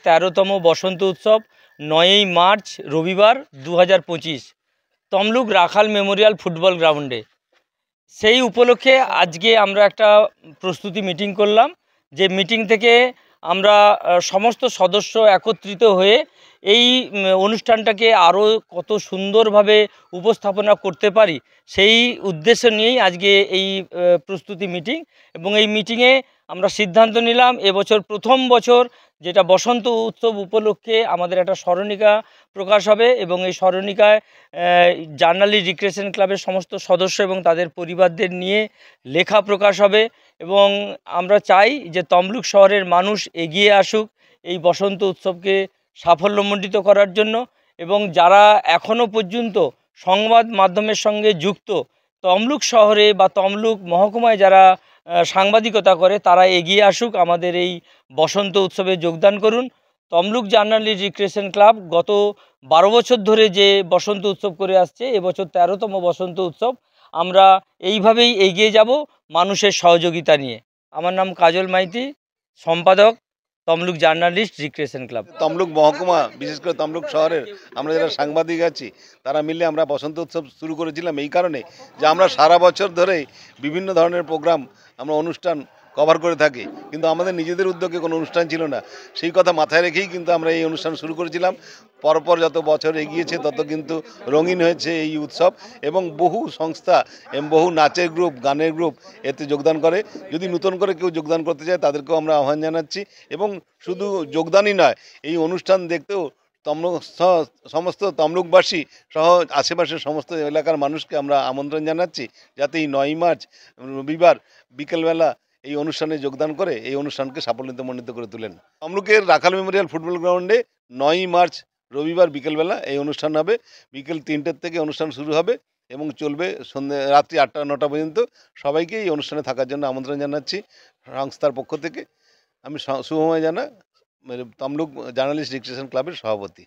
13তম বসন্ত উৎসব 9ই মার্চ রবিবার 2025 তমলুক রাখাল Memorial football গ্রাউন্ডে। সেই উপলক্ষে আজকে আমরা একটা প্রস্তুতি মিটিং করলাম, যে মিটিং থেকে আমরা সমস্ত সদস্য একত্রিত হয়ে এই অনুষ্ঠানটাকে আরও কত সুন্দরভাবে উপস্থাপনা করতে পারি সেই উদ্দেশ্য নিয়েই আজকে এই প্রস্তুতি মিটিং। এবং এই মিটিংয়ে আমরা সিদ্ধান্ত নিলাম এবছর প্রথম বছর যেটা বসন্ত উৎসব উপলক্ষে আমাদের একটা স্মরণিকা প্রকাশ হবে, এবং এই স্মরণিকায় জার্নালিস্ট রিক্রিয়েশন ক্লাবের সমস্ত সদস্য এবং তাদের পরিবারদের নিয়ে লেখা প্রকাশ হবে। এবং আমরা চাই যে তমলুক শহরের মানুষ এগিয়ে আসুক এই বসন্ত উৎসবকে সাফল্যমণ্ডিত করার জন্য, এবং যারা এখনও পর্যন্ত সংবাদ মাধ্যমের সঙ্গে যুক্ত, তমলুক শহরে বা তমলুক মহকুমায় যারা সাংবাদিকতা করে, তারা এগিয়ে আসুক, আমাদের এই বসন্ত উৎসবে যোগদান করুন। তমলুক জার্নালিস্ট রিক্রিয়েশন ক্লাব গত 12 বছর ধরে যে বসন্ত উৎসব করে আসছে, এবছর 13তম বসন্ত উৎসব। আমরা এইভাবেই এগিয়ে যাব মানুষের সহযোগিতা নিয়ে। আমার নাম কাজল মাইতি, সম্পাদক Tamluk journalist recreation club. Tamluk মহকুমা, বিশেষ করে তমলুক শহরের আমরা যারা সাংবাদিক আছি তারা মিলে আমরা বসন্ত উৎসব শুরু করেছিলাম এই কারণে যে আমরা সারা বছর ধরেই বিভিন্ন ধরনের প্রোগ্রাম, আমরা অনুষ্ঠান কভার করে থাকি, কিন্তু আমাদের নিজেদের উদ্যোগে কোনো অনুষ্ঠান ছিল না। সেই কথা মাথায় রেখেই কিন্তু আমরা এই অনুষ্ঠান শুরু করেছিলাম। পরপর যত বছর এগিয়েছে তত কিন্তু রঙিন হয়েছে এই উৎসব, এবং বহু সংস্থা এবং বহু নাচের গ্রুপ, গানের গ্রুপ এতে যোগদান করে। যদি নতুন করে কেউ যোগদান করতে চায় তাদেরকেও আমরা আহ্বান জানাচ্ছি, এবং শুধু যোগদানই নয়, এই অনুষ্ঠান দেখতেও সমস্ত তমলুকবাসী সহ আশেপাশের সমস্ত এলাকার মানুষকে আমরা আমন্ত্রণ জানাচ্ছি, যাতে এই 9ই মার্চ রবিবার বিকেলবেলা এই অনুষ্ঠানে যোগদান করে এই অনুষ্ঠানকে সাফল্যমণ্ডিত করে তোলেন। তমলুকের রাখাল মেমোরিয়াল ফুটবল গ্রাউন্ডে 9ই মার্চ রবিবার বিকেলবেলা এই অনুষ্ঠান হবে। বিকেল 3টের থেকে অনুষ্ঠান শুরু হবে এবং চলবে রাত্রি 8টা-9টা পর্যন্ত। সবাইকে এই অনুষ্ঠানে থাকার জন্য আমন্ত্রণ জানাচ্ছি সংস্থার পক্ষ থেকে। আমি শুভময় জানা, তমলুক জার্নালিস্ট রিক্রিয়েশন ক্লাবের সভাপতি।